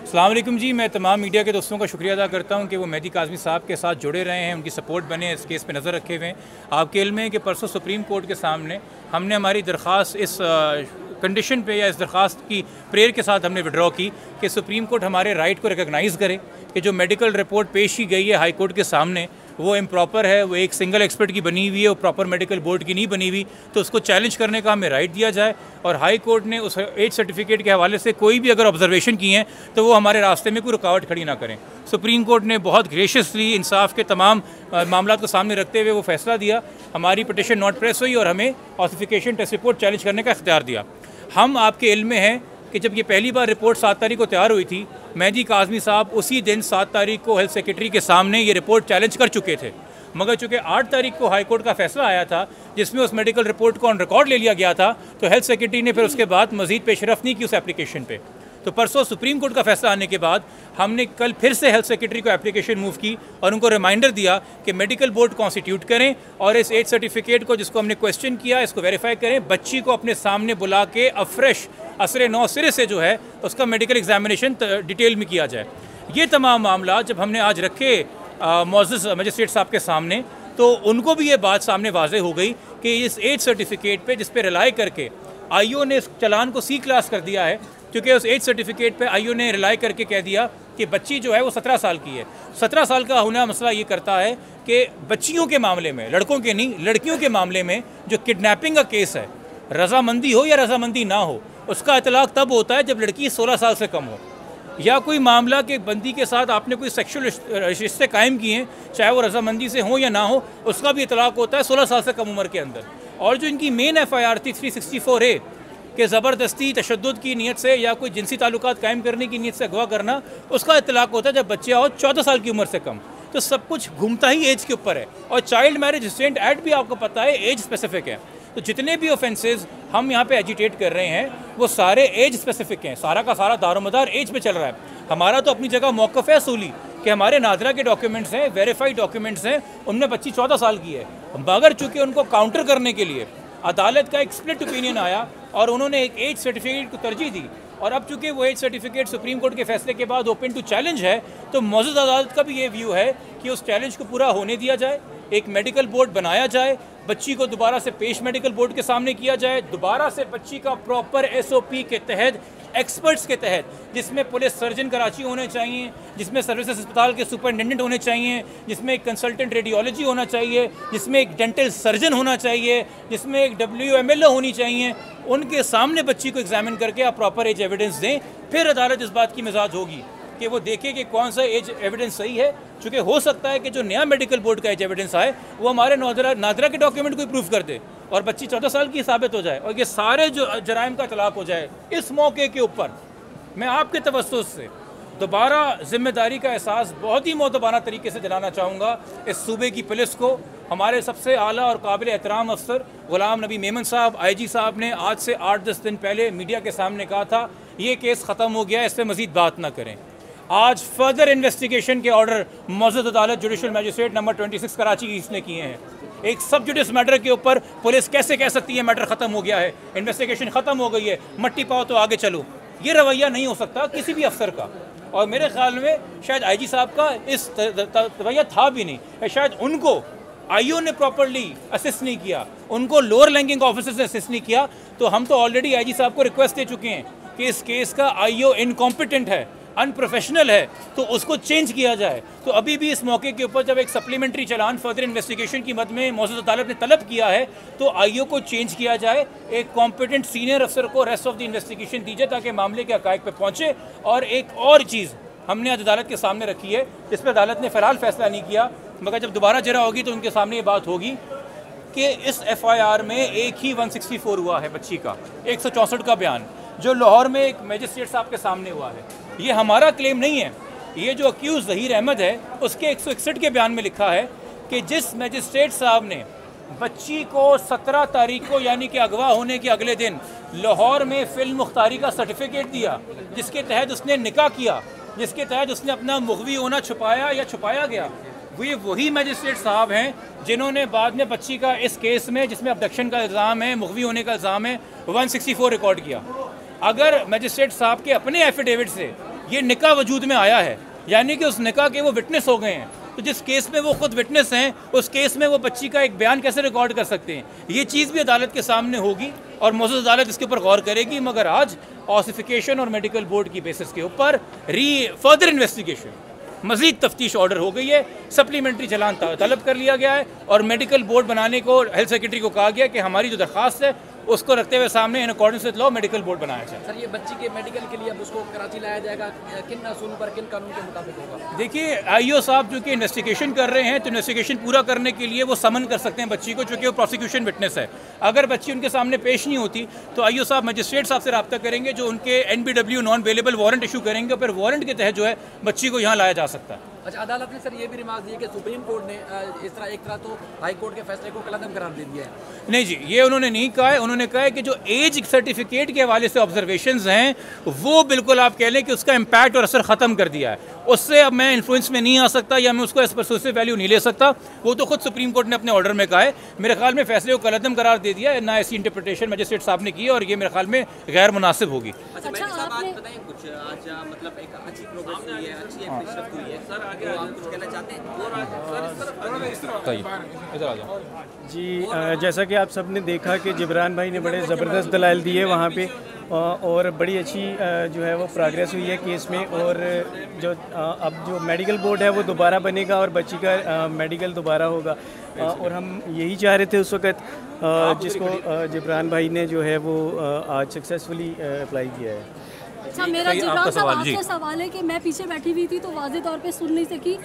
अस्सलाम वालेकुम जी। मैं तमाम मीडिया के दोस्तों का शुक्रिया अदा करता हूं कि वो मेहदी काज़मी साहब के साथ जुड़े रहे हैं, उनकी सपोर्ट बने, इस केस पे नज़र रखे हुए हैं। आपके इल्म है कि परसों सुप्रीम कोर्ट के सामने हमने हमारी दरख्वास्त इस कंडीशन पे या इस दरख्वास्त की प्रेयर के साथ हमने विड्रॉ की कि सुप्रीम कोर्ट हमारे राइट को रिकगनाइज़ करे कि जो मेडिकल रिपोर्ट पेश की गई है हाई कोर्ट के सामने वो इम्प्रॉपर है, वो एक सिंगल एक्सपर्ट की बनी हुई है, वो प्रॉपर मेडिकल बोर्ड की नहीं बनी हुई, तो उसको चैलेंज करने का हमें राइट दिया जाए। और हाई कोर्ट ने उस एज सर्टिफिकेट के हवाले से कोई भी अगर ऑब्जर्वेशन की हैं तो वो हमारे रास्ते में कोई रुकावट खड़ी ना करें। सुप्रीम कोर्ट ने बहुत ग्रेशियसली इंसाफ के तमाम मामला को सामने रखते हुए वो फैसला दिया, हमारी पिटिशन नॉट प्रेस हुई और हमें ऑथेंटिकेशन टेस्ट रिपोर्ट चैलेंज करने का इख्तियार दिया। हम आपके इल्म में हैं कि जब ये पहली बार रिपोर्ट 7 तारीख को तैयार हुई थी, मेहदी काज़मी साहब उसी दिन 7 तारीख को हेल्थ सेक्रेटरी के सामने ये रिपोर्ट चैलेंज कर चुके थे, मगर चूँकि 8 तारीख को हाई कोर्ट का फैसला आया था जिसमें उस मेडिकल रिपोर्ट को ऑन रिकॉर्ड ले लिया गया था, तो हेल्थ सेक्रेटरी ने फिर उसके बाद मज़ीद पेशरफ नहीं की उस एप्लीकेशन पे। तो परसों सुप्रीम कोर्ट का फैसला आने के बाद हमने कल फिर से हेल्थ सेक्रेटरी को एप्लीकेशन मूव की और उनको रिमाइंडर दिया कि मेडिकल बोर्ड कॉन्स्टिट्यूट करें और इस एज सर्टिफिकेट को जिसको हमने क्वेश्चन किया इसको वेरीफाई करें, बच्ची को अपने सामने बुला के अफ्रेश असरे 9 सिरे से जो है उसका मेडिकल एग्जामिनेशन डिटेल में किया जाए। ये तमाम मामला जब हमने आज रखे मौजूद मजिस्ट्रेट साहब के सामने, तो उनको भी ये बात सामने वाज़ेह हो गई कि इस एज सर्टिफिकेट पे जिस पे रिलाई करके आईओ ने इस चलान को सी क्लास कर दिया है, क्योंकि उस एज सर्टिफिकेट पे आईओ ने रिलाई करके कह दिया कि बच्ची जो है वो 17 साल की है। 17 साल का होना मसला ये करता है कि बच्चियों के मामले में, लड़कों के नहीं, लड़कियों के मामले में जो किडनैपिंग का केस है, रजामंदी हो या रजामंदी ना हो, उसका इतलाक़ तब होता है जब लड़की 16 साल से कम हो, या कोई मामला के बंदी के साथ आपने कोई सेक्शुअल रिश्ते कायम किए हैं, चाहे वो रजामंदी से हो या ना हो, उसका भी इतलाक़ होता है 16 साल से कम उम्र के अंदर। और जो इनकी मेन FIR थी 364A कि ज़बरदस्ती तशद्दुद की नीयत से या कोई जिनसी ताल्लुकात कायम करने की नीयत से अगवा करना, उसका इतलाक़ होता है जब बच्चे हो 14 साल की उम्र से कम। तो सब कुछ घूमता ही एज के ऊपर है। और चाइल्ड मैरिज रिस्ट्रेंट एक्ट भी आपको पता है एज स्पेसिफिक है। तो जितने भी ऑफेंसेस हम यहाँ पे एजिटेट कर रहे हैं वो सारे एज स्पेसिफिक हैं, सारा का सारा दारोमदार एज पे चल रहा है। हमारा तो अपनी जगह मौक़िफ़ है असूली कि हमारे नादरा के डॉक्यूमेंट्स हैं, वेरीफाइड डॉक्यूमेंट्स हैं, उनमें बच्ची 14 साल की है, मगर चूँकि उनको काउंटर करने के लिए अदालत का एक स्प्लिट ओपिनियन आया और उन्होंने एक एज सर्टिफिकेट को तरजीह दी, और अब चूँकि वो एज सर्टिफिकेट सुप्रीम कोर्ट के फैसले के बाद ओपन टू चैलेंज है, तो मौजूद अदालत का भी ये व्यू है कि उस चैलेंज को पूरा होने दिया जाए, एक मेडिकल बोर्ड बनाया जाए, बच्ची को दोबारा से पेश मेडिकल बोर्ड के सामने किया जाए, दोबारा से बच्ची का प्रॉपर SOP के तहत, एक्सपर्ट्स के तहत, जिसमें पुलिस सर्जन कराची होने चाहिए, जिसमें सर्विसेज अस्पताल के सुपरिटेंडेंट होने चाहिए, जिसमें एक कंसल्टेंट रेडियोलॉजी होना चाहिए, जिसमें एक डेंटल सर्जन होना चाहिए, जिसमें एक WMLO होनी चाहिए, उनके सामने बच्ची को एग्जामिन करके आप प्रॉपर एज एविडेंस दें। फिर अदालत इस बात की मिजाज होगी कि वो देखे कि कौन सा एज एविडेंस सही है, चूँकि हो सकता है कि जो नया मेडिकल बोर्ड का एज एविडेंस आए वो हमारे नादरा के डॉक्यूमेंट को प्रूफ कर दे और बच्ची 14 साल की साबित हो जाए और ये सारे जो जराइम का तलाक हो जाए। इस मौके के ऊपर मैं आपके तवस्सुस से दोबारा ज़िम्मेदारी का एहसास बहुत ही मोतबाना तरीके से दिलाना चाहूँगा इस सूबे की पुलिस को। हमारे सबसे आला और काबिल एहतराम अफसर ग़ुलाम नबी मेमन साहब IG साहब ने आज से 8-10 दिन पहले मीडिया के सामने कहा था ये केस ख़त्म हो गया, इस पर मज़ीद बात ना करें। आज फर्दर इन्वेस्टिगेशन के ऑर्डर मौजूद अदालत जुडिशल मजिस्ट्रेट नंबर 26 कराची इसने किए हैं। एक सब जुडिस मैटर के ऊपर पुलिस कैसे कह सकती है मैटर ख़त्म हो गया है, इन्वेस्टिगेशन ख़त्म हो गई है, मट्टी पाओ तो आगे चलो। ये रवैया नहीं हो सकता किसी भी अफसर का, और मेरे ख्याल में शायद IG साहब का इस रवैया था भी नहीं। शायद उनको IO ने प्रॉपरली असिस्ट नहीं किया, उनको लोअर रैंकिंग ऑफिसर्स ने असिस्ट नहीं किया। तो हम तो ऑलरेडी IG साहब को रिक्वेस्ट दे चुके हैं कि इस केस का IO इनकॉम्पिटेंट है, अनप्रोफेशनल है, तो उसको चेंज किया जाए। तो अभी भी इस मौके के ऊपर जब एक सप्लीमेंट्री चलान फर्दर इन्वेस्टिगेशन की मद में मौजूद अदालत ने तलब किया है तो IO को चेंज किया जाए, एक कॉम्पिटेंट सीनियर अफसर को रेस्ट ऑफ द इन्वेस्टिगेशन दीजिए ताकि मामले के हक़ाइक़ पे पहुँचे। और एक और चीज़ हमने आज अदालत के सामने रखी है जिस पर अदालत ने फ़िलहाल फैसला नहीं किया, मगर जब दोबारा जरा होगी तो उनके सामने ये बात होगी कि इस FIR में एक ही 164 हुआ है बच्ची का, 164 का बयान जो लाहौर में एक मजिस्ट्रेट साहब के सामने हुआ है। ये हमारा क्लेम नहीं है, ये जो अक्यूज़ ज़हीर अहमद है उसके 161 के बयान में लिखा है कि जिस मजिस्ट्रेट साहब ने बच्ची को 17 तारीख को यानी कि अगवा होने के अगले दिन लाहौर में फ़िल्म मुख्तारी का सर्टिफिकेट दिया, जिसके तहत उसने निकाह किया, जिसके तहत उसने अपना मुग़वी होना छुपाया या छुपाया गया, ये वही मजिस्ट्रेट साहब हैं जिन्होंने बाद में बच्ची का इस केस में जिसमें अबडक्शन का इल्ज़ाम है, मुग़वी होने का इल्ज़ाम है, 164 रिकॉर्ड किया। अगर मजिस्ट्रेट साहब के अपने एफिडेविट से ये निकाह वजूद में आया है, यानी कि उस निकाह के वो विटनेस हो गए हैं। तो जिस केस में वो खुद विटनेस हैं, उस केस में वो बच्ची का एक बयान कैसे रिकॉर्ड कर सकते हैं? ये चीज़ भी अदालत के सामने होगी और मौजूद अदालत इसके ऊपर गौर करेगी। मगर आज ऑसिफिकेशन और मेडिकल बोर्ड की बेसिस के ऊपर फर्दर इन्वेस्टिगेशन, मज़ीद तफ्तीश ऑर्डर हो गई है, सप्लीमेंट्री चालान तलब कर लिया गया है और मेडिकल बोर्ड बनाने को हेल्थ सेक्रेटरी को कहा गया कि हमारी जो दरख्वास्त है उसको रखते हुए सामने in according with law medical board बनाया जाए। सर, ये बच्ची के मेडिकल के लिए अब उसको कराची लाया जाएगा, किन असूल पर, किन कानून के मुताबिक होगा? देखिए, आईओ साहब जो कि इन्वेस्टिगेशन कर रहे हैं, तो इन्वेस्टिगेशन पूरा करने के लिए वो समन कर सकते हैं बच्ची को, चूँकि वो प्रोसिक्यूशन विटनेस है। अगर बच्ची उनके सामने पेश नहीं होती तो आईओ साहब मजिस्ट्रेट साहब से रब्ता करेंगे, जो उनके NBW non available warrant issue करेंगे, फिर वारंट के तहत जो है बच्ची को यहाँ लाया जा सकता है। अच्छा, अदालत ने सर ये भी रिमार्क दिए कि सुप्रीम कोर्ट ने इस तरह एक तरह तो हाई कोर्ट के फैसले को कलअदम करार दे दिया है। नहीं जी, ये उन्होंने नहीं कहा है। उन्होंने कहा है कि जो एज सर्टिफिकेट के हवाले से ऑब्जर्वेशंस हैं वो बिल्कुल आप कह लें कि उसका इम्पैक्ट और असर ख़त्म कर दिया है, उससे अब मैं इन्फ्लुएंस में नहीं आ सकता या मैं उसको एज परसुएसिव वैल्यू नहीं ले सकता। वो तो खुद सुप्रीम कोर्ट ने अपने ऑर्डर में कहा है। मेरे ख्याल में फैसले को कलअदम करार दे दिया है, ना ऐसी इंटरप्रिटेशन मजिस्ट्रेट साहब ने की है और ये मेरे ख्याल में गैर मुनासिब होगी। अच्छा साहब, आज बताएं कुछ, आज मतलब एक अच्छी प्रोग्रेस हुई है, अच्छी पेशरफ्त हुई है सर, आगे आप कुछ कहना चाहते हैं? इधर आ जाओ जी। जैसा कि आप सब ने देखा कि जिब्रान भाई ने बड़े ज़बरदस्त दलाइल दिए वहाँ पे और बड़ी अच्छी जो है वो प्रोग्रेस हुई है केस में। और जो अब जो मेडिकल बोर्ड है वो दोबारा बनेगा और बच्ची का मेडिकल दोबारा होगा और हम यही चाह रहे थे उस वक़्त, जिसको जिब्रान भाई ने जो है वो आज सक्सेसफुली अप्लाई किया है। अच्छा, मेरा जिब्रान साहब आपसे सवाल है कि मैं पीछे बैठी हुई थी तो वाज़े तौर पे सुन नहीं सकी।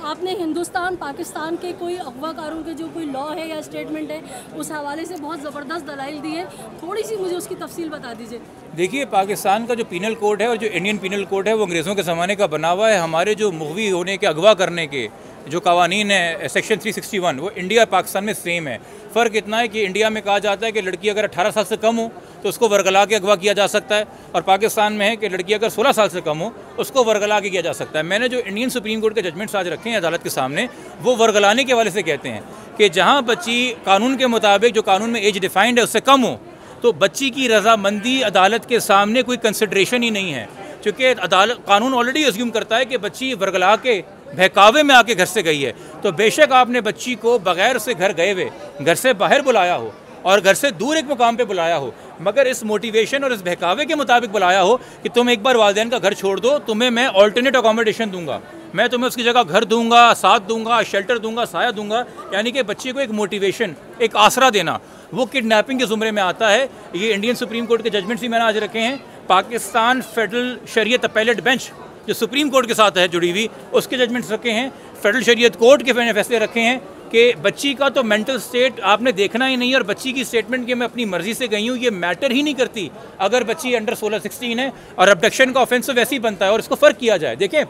आपने हिंदुस्तान पाकिस्तान के कोई अगवाकारों के जो कोई लॉ है या स्टेटमेंट है उस हवाले से बहुत ज़बरदस्त दलाइल दी है, थोड़ी सी मुझे उसकी तफसील बता दीजिए। देखिए, पाकिस्तान का जो पीनल कोड है और जो इंडियन पीनल कोड है वो अंग्रेज़ों के ज़माने का बना हुआ है। हमारे जो मुग़वी होने के, अगवा करने के जो कवानीन है सेक्शन 361 वो इंडिया पाकिस्तान में सेम है। फ़र्क इतना है कि इंडिया में कहा जाता है कि लड़की अगर 18 साल से कम हो तो उसको वर्गला के अगवा किया जा सकता है, और पाकिस्तान में है कि लड़की अगर 16 साल से कम हो उसको वर्गला के किया जा सकता है। मैंने जो इंडियन सुप्रीम कोर्ट के जजमेंट्स आज रखे हैं अदालत के सामने, वो वर्गलाने के हवाले से कहते हैं कि जहाँ बच्ची कानून के मुताबिक, जो कानून में एज डिफाइंड है, उससे कम हो तो बच्ची की रजामंदी अदालत के सामने कोई कंसिड्रेशन ही नहीं है, क्योंकि अदालत कानून ऑलरेडी अज्यूम करता है कि बच्ची वर्गला के बहकावे में आके घर से गई है। तो बेशक आपने बच्ची को बगैर से घर गए हुए घर से बाहर बुलाया हो और घर से दूर एक मुकाम पे बुलाया हो, मगर इस मोटिवेशन और इस बहकावे के मुताबिक बुलाया हो कि तुम एक बार वालिदैन का घर छोड़ दो, तुम्हें मैं ऑल्टरनेट अकोमोडेशन दूंगा, मैं तुम्हें उसकी जगह घर दूंगा, साथ दूंगा, शेल्टर दूंगा, साया दूंगा, यानी कि बच्चे को एक मोटिवेशन, एक आसरा देना, वो किडनैपिंग के ज़ुमरे में आता है। ये इंडियन सुप्रीम कोर्ट के जजमेंट्स भी मैंने आज रखे हैं। पाकिस्तान फेडरल शरीयत अपीलेट बेंच जो सुप्रीम कोर्ट के साथ है जुड़ी हुई, उसके जजमेंट्स रखे हैं। फेडरल शरीयत कोर्ट के मैंने फैसले रखे हैं कि बच्ची का तो मेंटल स्टेट आपने देखना ही नहीं है, और बच्ची की स्टेटमेंट कि मैं अपनी मर्जी से गई हूँ ये मैटर ही नहीं करती अगर बच्ची अंडर 16 है, और अबडक्शन का ऑफेंस तो वैसे ही बनता है। और इसको फ़र्क किया जाए, देखें,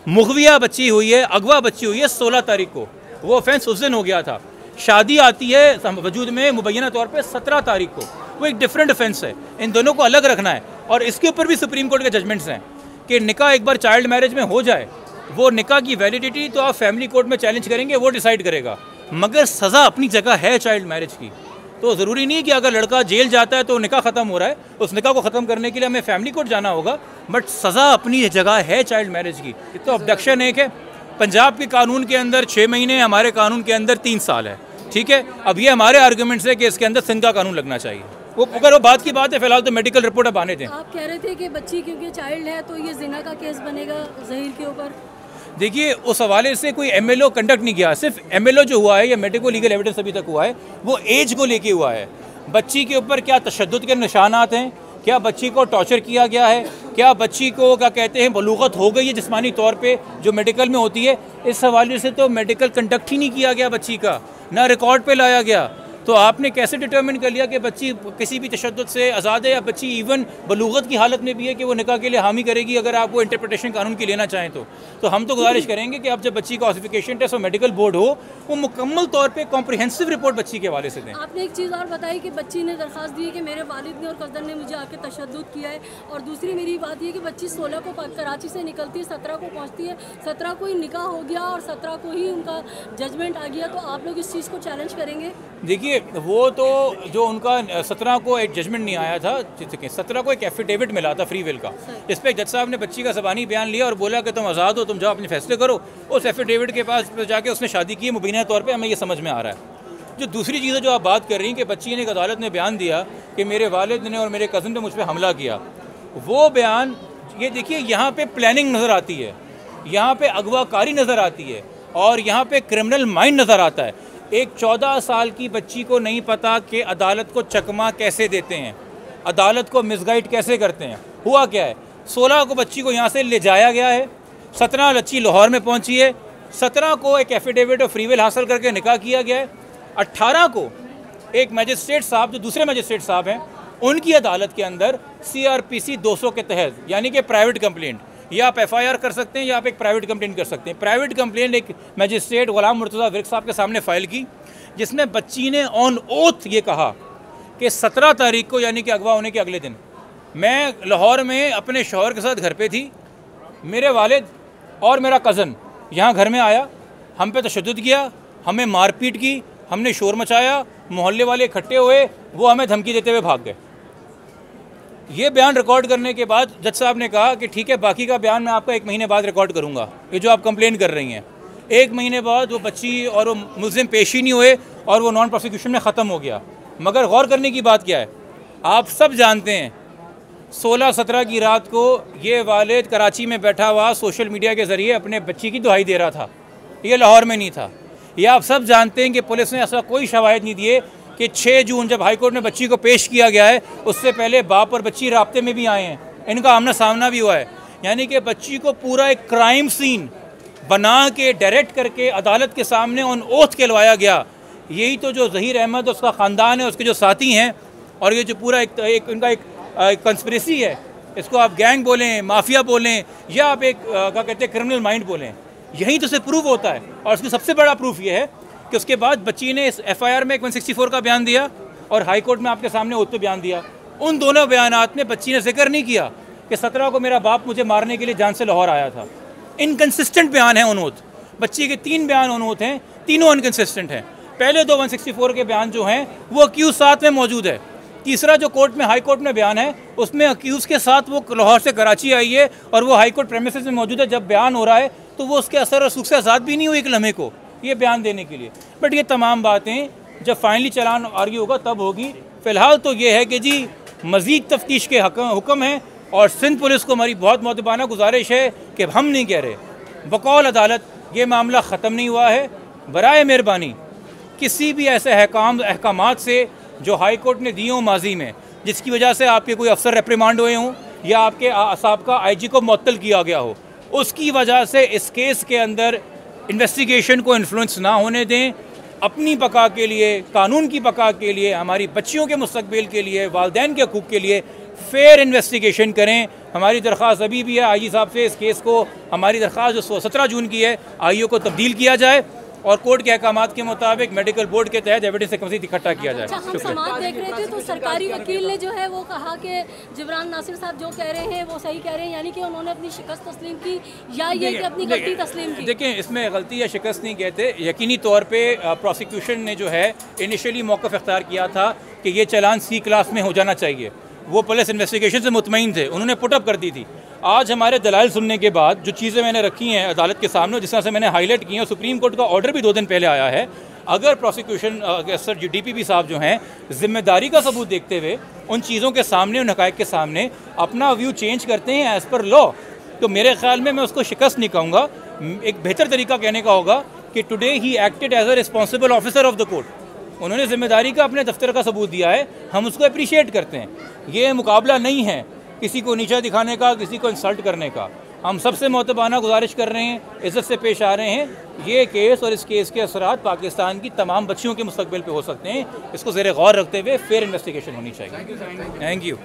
मुगविया बच्ची हुई है, अगवा बच्ची हुई है 16 तारीख को, वो ऑफेंस उस दिन हो गया था। शादी आती है वजूद में मुबैना तौर पर 17 तारीख को, वो एक डिफरेंट ऑफेंस है। इन दोनों को अलग रखना है। और इसके ऊपर भी सुप्रीम कोर्ट के जजमेंट्स हैं कि निकाह एक बार चाइल्ड मैरिज में हो जाए, वो निकाह की वैलिडिटी तो आप फैमिली कोर्ट में चैलेंज करेंगे, वो डिसाइड करेगा, मगर सज़ा अपनी जगह है चाइल्ड मैरिज की। तो ज़रूरी नहीं कि अगर लड़का जेल जाता है तो निकाह ख़त्म हो रहा है, उस निकाह को ख़त्म करने के लिए हमें फैमिली कोर्ट जाना होगा, बट सज़ा अपनी जगह है चाइल्ड मैरिज की। तो अबडक्शन एक है, पंजाब के कानून के अंदर 6 महीने, हमारे कानून के अंदर 3 साल है, ठीक है। अब ये हमारे आर्गूमेंट्स है कि इसके अंदर सिंध का कानून लगना चाहिए। वो अगर वो बात की बात है, फिलहाल तो मेडिकल रिपोर्ट अब आने दें। आप कह रहे थे कि बच्ची क्योंकि चाइल्ड है तो ये जिना का केस बनेगा ज़हीर के ऊपर। देखिए, उस हवाले से कोई MLO कंडक्ट नहीं किया, सिर्फ MLO जो हुआ है या मेडिको लीगल एविडेंस अभी तक हुआ है वो एज को लेके हुआ है। बच्ची के ऊपर क्या तशद्दुद के निशानात हैं, क्या बच्ची को टॉर्चर किया गया है, क्या बच्ची को क्या कहते हैं बलूगत हो गई है जिस्मानी तौर पे जो मेडिकल में होती है, इस हवाले से तो मेडिकल कंडक्ट ही नहीं किया गया बच्ची का, ना रिकॉर्ड पे लाया गया। तो आपने कैसे डिटर्मिन कर लिया कि बच्ची किसी भी तशद्दुद से आज़ाद है, या बच्ची इवन बलूगत की हालत में भी है कि वो निकाह के लिए हामी करेगी अगर आप वो इंटरप्रिटेशन कानून की लेना चाहें तो हम तो गुजारिश करेंगे कि आप जब बच्ची का ऑसिफिकेशन टेस्ट और मेडिकल बोर्ड हो, वो मुकम्मल तौर पे कॉम्प्रिहेंसिव रिपोर्ट बच्ची के हवाले से दें। आपने एक चीज़ और बताई कि बच्ची ने दरख्वास्त दी है कि मेरे वालिद ने और कज़न ने मुझे आके तशद्दुद किया है, और दूसरी मेरी बात ये कि बच्ची 16 को कराची से निकलती है, 17 को पहुँचती है, 17 को ही निकाह हो गया और 17 को ही उनका जजमेंट आ गया, तो आप लोग इस चीज़ को चैलेंज करेंगे? देखिए, देखिए वो तो जो उनका 17 को एक जजमेंट नहीं आया था, 17 को एक एफिडेविट मिला था फ्री विल का, इस पर जज साहब ने बच्ची का ज़बानी बयान लिया और बोला कि तुम आज़ाद हो, तुम जाओ अपने फैसले करो। उस एफिडेविट के पास जाके उसने शादी की मुबीना तौर पे, हमें ये समझ में आ रहा है। जो दूसरी चीज़ जो आप बात कर रही हैं कि बच्ची ने एक अदालत ने बयान दिया कि मेरे वालिद ने और मेरे कज़न ने मुझ पर हमला किया, वो बयान ये देखिए यहाँ पे प्लानिंग नज़र आती है, यहाँ पे अगवाकारी नज़र आती है और यहाँ पे क्रिमिनल माइंड नज़र आता है। एक 14 साल की बच्ची को नहीं पता कि अदालत को चकमा कैसे देते हैं, अदालत को मिसगाइड कैसे करते हैं। हुआ क्या है, 16 को बच्ची को यहाँ से ले जाया गया है, 17 बच्ची लाहौर में पहुँची है, 17 को एक एफिडेविट और फ्री विल हासिल करके निकाह किया गया है, 18 को एक मजिस्ट्रेट साहब जो दूसरे मजिस्ट्रेट साहब हैं उनकी अदालत के अंदर CRPC 200 के तहत, यानी कि प्राइवेट कंप्लेंट, या आप FIR कर सकते हैं या आप एक प्राइवेट कंप्लेंट कर सकते हैं। प्राइवेट कंप्लेंट एक मजिस्ट्रेट गुलाम मुर्तज़ा विर्क साहब के सामने फ़ाइल की, जिसमें बच्ची ने ऑन ओथ ये कहा कि 17 तारीख को यानी कि अगवा होने के अगले दिन मैं लाहौर में अपने शौहर के साथ घर पे थी, मेरे वालिद और मेरा कज़न यहाँ घर में आया, हम पे तशद्दुद किया, हमें मारपीट की, हमने शोर मचाया, मोहल्ले वाले इकट्ठे हुए, वो हमें धमकी देते हुए भाग गए। ये बयान रिकॉर्ड करने के बाद जज साहब ने कहा कि ठीक है, बाकी का बयान मैं आपका 1 महीने बाद रिकॉर्ड करूँगा, ये जो आप कंप्लेन कर रही हैं। 1 महीने बाद वो बच्ची और वो मुल्ज़िम पेश ही नहीं हुए और वो नॉन प्रोसिक्यूशन में ख़त्म हो गया। मगर गौर करने की बात क्या है, आप सब जानते हैं 16-17 की रात को ये वालिद कराची में बैठा हुआ सोशल मीडिया के ज़रिए अपने बच्ची की दुहाई दे रहा था, ये लाहौर में नहीं था। ये आप सब जानते हैं कि पुलिस ने ऐसा कोई शवाहिद नहीं दिए कि 6 जून जब हाई कोर्ट में बच्ची को पेश किया गया है उससे पहले बाप और बच्ची राब्ते में भी आए हैं, इनका आमना सामना भी हुआ है। यानी कि बच्ची को पूरा एक क्राइम सीन बना के डायरेक्ट करके अदालत के सामने ऑन ओथ कहलवाया गया। यही तो जो ज़हीर अहमद उसका ख़ानदान है, उसके जो साथी हैं, और ये जो पूरा एक उनका एक कंस्पिरेसी है, इसको आप गैंग बोलें, माफिया बोलें, या आप एक क्या कहते हैं क्रिमिनल माइंड बोलें, यही तो से प्रूफ होता है। और उसकी सबसे बड़ा प्रूफ ये है कि उसके बाद बच्ची ने इस FIR में एक 164 का बयान दिया और हाई कोर्ट में आपके सामने ओथ पे बयान दिया। उन दोनों बयानात में बच्ची ने जिक्र नहीं किया कि 17 को मेरा बाप मुझे मारने के लिए जान से लाहौर आया था। इनकन्सिस्टेंट बयान है ओथ, बच्ची के 3 बयान ओथ हैं, तीनों इनकन्सिस्टेंट हैं। पहले 2 164 के बयान जो हैं वो अक्यूज़ साथ में मौजूद है। तीसरा जो कोर्ट में हाई कोर्ट में बयान है उसमें अक्यूज़ के साथ वो लाहौर से कराची आई है और वो हाई कोर्ट प्रेमिसेस में मौजूद है। जब बयान हो रहा है तो वो उसके असर और सुख से आज़ाद भी नहीं हुई एक लम्हे को ये बयान देने के लिए। बट ये तमाम बातें जब फाइनली चलान आर्ग्यू होगा तब होगी। फ़िलहाल तो ये है कि जी मज़ीद तफ्तीश के हुक्म हैं और सिंध पुलिस को हमारी बहुत मोहब्बाना गुजारिश है कि हम नहीं कह रहे, बकौल अदालत ये मामला ख़त्म नहीं हुआ है। बराए मेहरबानी किसी भी ऐसे अहकामात से जो हाई कोर्ट ने दिए हों माजी में, जिसकी वजह से आपके कोई अफसर रेप्रिमांड हुए हों या आपके साबका IG को मुअत्तल किया गया हो, उसकी वजह से इस केस के अंदर इन्वेस्टिगेशन को इन्फ्लुएंस ना होने दें। अपनी बका के लिए, कानून की बका के लिए, हमारी बच्चियों के मुस्तकबिल के लिए, वालिदैन के हकूक़ के लिए फेयर इन्वेस्टिगेशन करें। हमारी दरख्वास्त अभी भी है IG साहब से, इस केस को हमारी दरख्वास्त जो 17 जून की है IO को तब्दील किया जाए और कोर्ट के अहकामात के मुताबिक मेडिकल बोर्ड के तहत एविडेंस एक मज़ीद इकट्ठा किया जाए। हम समाज देख रहे थे तो सरकारी वकील ने जो है वो कहा कि जिब्रान नासिर साहब जो कह रहे हैं वो सही कह रहे हैं, यानी कि उन्होंने अपनी शिकस्त तस्लीम की या ये कि अपनी गलती तस्लीम की। देखें, इसमें गलती या शिकस्त नहीं कहते। यकीनी तौर पे प्रोसिक्यूशन ने जो है इनिशियली मौक़िफ़ इख्तियार किया था कि ये चालान C क्लास में हो जाना चाहिए। वो पुलिस इन्वेस्टिगेशन से मुतमईन थे, उन्होंने पुटअप कर दी थी। आज हमारे दलाइल सुनने के बाद जो चीज़ें मैंने रखी हैं अदालत के सामने, जिस तरह से मैंने हाईलाइट की हैं, सुप्रीम कोर्ट का ऑर्डर भी 2 दिन पहले आया है। अगर प्रोसिक्यूशन सर DPP साहब जो हैं ज़िम्मेदारी का सबूत देखते हुए उन चीज़ों के सामने, उन हक़ाइक़ के सामने अपना व्यू चेंज करते हैं एज़ पर लॉ, तो मेरे ख्याल में मैं उसको शिकस्त नहीं कहूँगा। एक बेहतर तरीका कहने का होगा कि today he acted as a responsible officer of the court. उन्होंने ज़िम्मेदारी का अपने दफ्तर का सबूत दिया है, हम उसको अप्रिशिएट करते हैं। ये मुकाबला नहीं है किसी को नीचा दिखाने का, किसी को इंसल्ट करने का। हम सबसे मोहब्बाना गुजारिश कर रहे हैं, इज़्ज़त से पेश आ रहे हैं। ये केस और इस केस के असरात पाकिस्तान की तमाम बच्चियों के मुस्तकबिल पे हो सकते हैं, इसको ज़ेरे गौर रखते हुए फेयर इन्वेस्टिगेशन होनी चाहिए। Thank you.